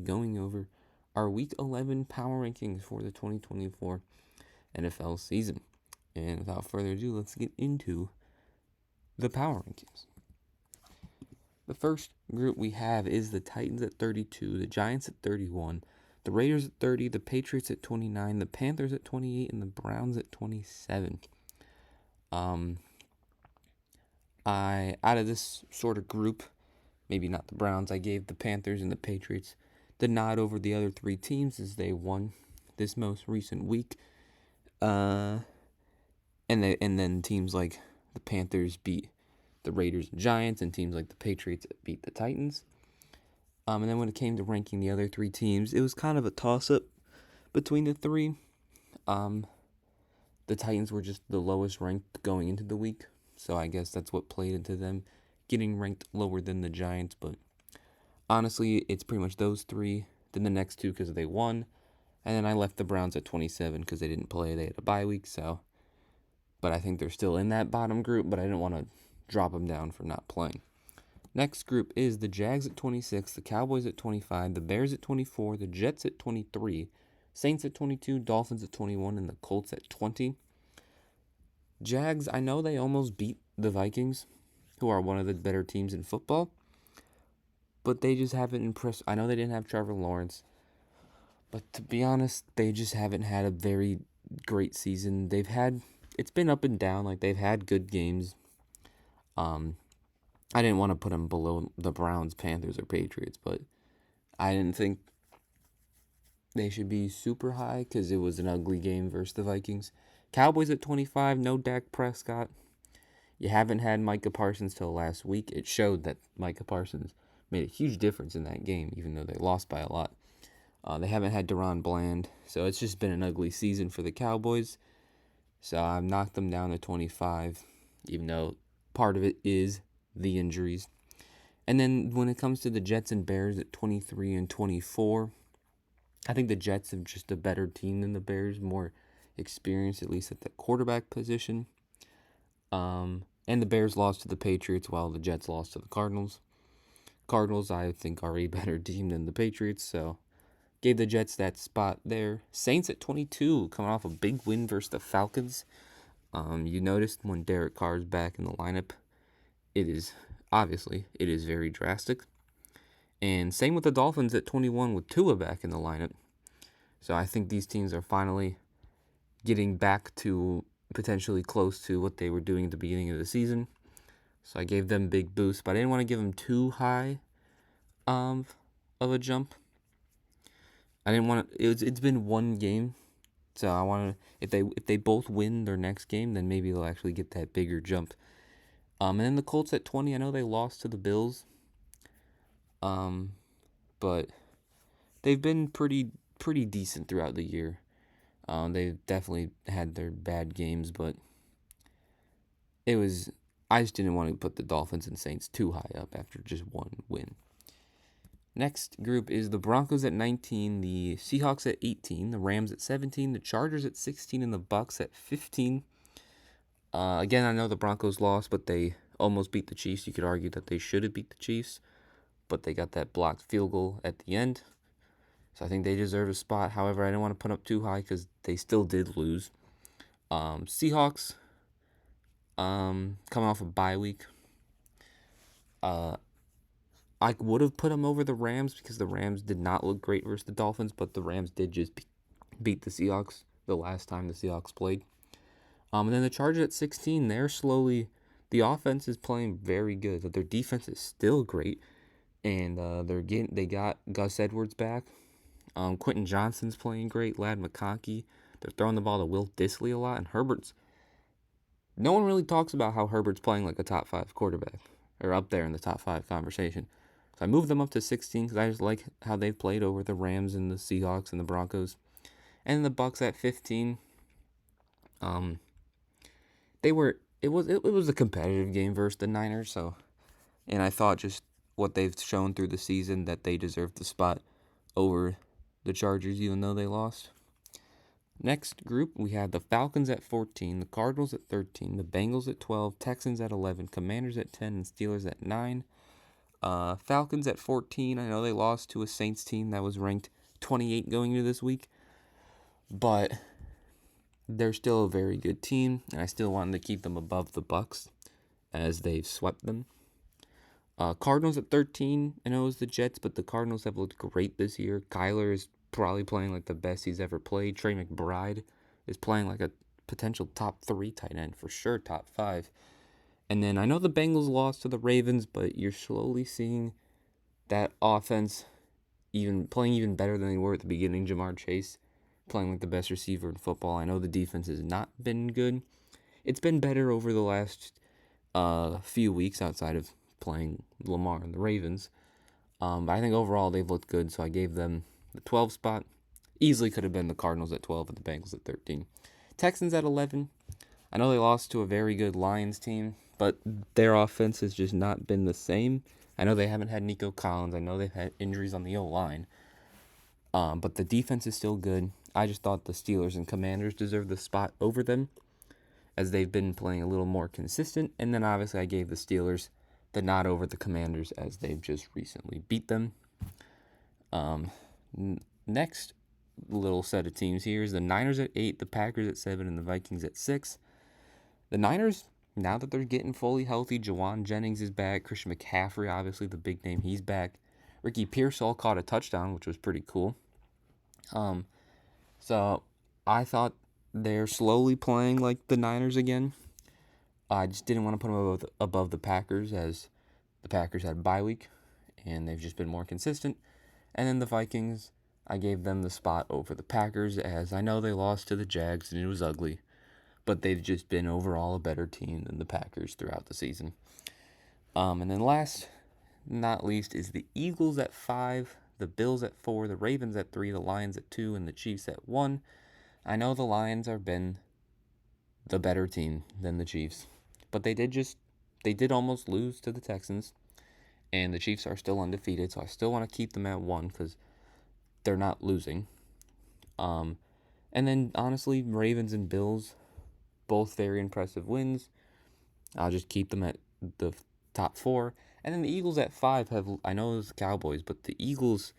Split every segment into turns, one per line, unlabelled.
going over our Week 11 power rankings for the 2024 NFL season. And without further ado, let's get into the power rankings. The first group we have is the Titans at 32, the Giants at 31, the Raiders at 30, the Patriots at 29, the Panthers at 28, and the Browns at 27. Out of this sort of group, maybe not the Browns, I gave the Panthers and the Patriots the nod over the other three teams as they won this most recent week. And then teams like the Panthers beat the Raiders and Giants, and teams like the Patriots beat the Titans. And then when it came to ranking the other three teams, it was kind of a toss-up between the three. The Titans were just the lowest ranked going into the week, so I guess that's what played into them getting ranked lower than the Giants. But honestly, it's pretty much those three, then the next two because they won, and then I left the Browns at 27 because they didn't play. They had a bye week, so. But I think they're still in that bottom group, but I didn't want to drop them down for not playing. Next group is the Jags at 26, the Cowboys at 25, the Bears at 24, the Jets at 23, Saints at 22, Dolphins at 21, and the Colts at 20. Jags, I know they almost beat the Vikings, who are one of the better teams in football, but they just haven't impressed. I know they didn't have Trevor Lawrence, but to be honest, they just haven't had a very great season. It's been up and down. Like, they've had good games. I didn't want to put them below the Browns, Panthers, or Patriots, but I didn't think they should be super high because it was an ugly game versus the Vikings. Cowboys at 25, no Dak Prescott. You haven't had Micah Parsons till last week. It showed that Micah Parsons made a huge difference in that game, even though they lost by a lot. They haven't had Deron Bland, so it's just been an ugly season for the Cowboys. So I've knocked them down to 25, even though part of it is the injuries. And then when it comes to the Jets and Bears at 23 and 24, I think the Jets have just a better team than the Bears, more experience, at least at the quarterback position. And the Bears lost to the Patriots while the Jets lost to the Cardinals. Cardinals, I think, are a better team than the Patriots, so gave the Jets that spot there. Saints at 22, coming off a big win versus the Falcons. You noticed when Derek Carr's back in the lineup, it is very drastic. And same with the Dolphins at 21 with Tua back in the lineup. So I think these teams are finally getting back to potentially close to what they were doing at the beginning of the season. So I gave them big boosts, but I didn't want to give them too high of a jump. I didn't want to. It's been one game, so I want to. If they both win their next game, then maybe they'll actually get that bigger jump. And then the Colts at 20. I know they lost to the Bills. But they've been pretty decent throughout the year. They've definitely had their bad games, but I just didn't want to put the Dolphins and Saints too high up after just one win. Next group is the Broncos at 19, the Seahawks at 18, the Rams at 17, the Chargers at 16, and the Bucks at 15. Again, I know the Broncos lost, but they almost beat the Chiefs. You could argue that they should have beat the Chiefs, but they got that blocked field goal at the end. So I think they deserve a spot. However, I didn't want to put up too high because they still did lose. Seahawks, coming off a bye week. I would have put them over the Rams because the Rams did not look great versus the Dolphins, but the Rams did just beat the Seahawks the last time the Seahawks played. And then the Chargers at 16, the offense is playing very good, but their defense is still great. And they got Gus Edwards back. Quentin Johnston's playing great. Ladd McConkey. They're throwing the ball to Will Dissly a lot. And no one really talks about how Herbert's playing like a top 5 quarterback, or up there in the top 5 conversation. So I moved them up to 16 because I just like how they've played over the Rams and the Seahawks and the Broncos. And the Bucks at 15. It was a competitive game versus the Niners, and I thought just what they've shown through the season that they deserve the spot over the Chargers, even though they lost. Next group, we have the Falcons at 14, the Cardinals at 13, the Bengals at 12, Texans at 11, Commanders at 10, and Steelers at 9. Falcons at 14. I know they lost to a Saints team that was ranked 28 going into this week, but they're still a very good team, and I still wanted to keep them above the Bucs as they've swept them. Cardinals at 13. I know it was the Jets, but the Cardinals have looked great this year. Kyler is probably playing like the best he's ever played. Trey McBride is playing like a potential top 3 tight end, for sure top 5. And then I know the Bengals lost to the Ravens, but you're slowly seeing that offense playing even better than they were at the beginning. Jamar Chase playing like the best receiver in football. I know the defense has not been good. It's been better over the last few weeks outside of playing Lamar and the Ravens. But I think overall they've looked good, so I gave them the 12 spot. Easily could have been the Cardinals at 12 and the Bengals at 13. Texans at 11. I know they lost to a very good Lions team, but their offense has just not been the same. I know they haven't had Nico Collins. I know they've had injuries on the O-line. But the defense is still good. I just thought the Steelers and Commanders deserved the spot over them, as they've been playing a little more consistent. And then obviously I gave the Steelers the nod over the Commanders as they've just recently beat them. Next little set of teams here is the Niners at 8, the Packers at 7, and the Vikings at 6. The Niners, now that they're getting fully healthy, Jawan Jennings is back. Christian McCaffrey, obviously the big name, he's back. Ricky Pearsall caught a touchdown, which was pretty cool. So I thought they're slowly playing like the Niners again. I just didn't want to put them above the Packers, as the Packers had a bye week, and they've just been more consistent. And then the Vikings, I gave them the spot over the Packers, as I know they lost to the Jags, and it was ugly. But they've just been overall a better team than the Packers throughout the season. And then last, not least, is the Eagles at 5, the Bills at 4, the Ravens at 3, the Lions at 2, and the Chiefs at 1. I know the Lions have been the better team than the Chiefs, but they did almost lose to the Texans, and the Chiefs are still undefeated, so I still want to keep them at 1 because they're not losing. And then, honestly, Ravens and Bills, both very impressive wins. I'll just keep them at the top 4. And then the Eagles at 5 I know it was the Cowboys, but the Eagles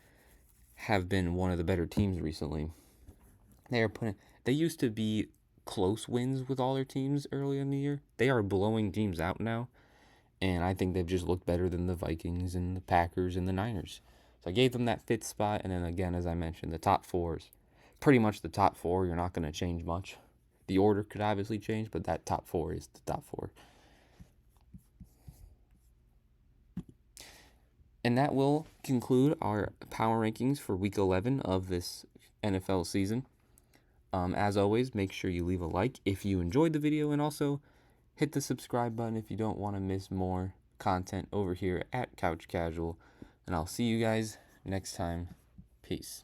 have been one of the better teams recently. They used to be close wins with all their teams early in the year. They are blowing teams out now, and I think they've just looked better than the Vikings and the Packers and the Niners. So I gave them that 5th spot, and then again, as I mentioned, the top 4 is pretty much the top 4. You're not going to change much. The order could obviously change, but that top 4 is the top 4. And that will conclude our power rankings for Week 11 of this NFL season. As always, make sure you leave a like if you enjoyed the video, and also hit the subscribe button if you don't want to miss more content over here at Couch Casual. And I'll see you guys next time. Peace.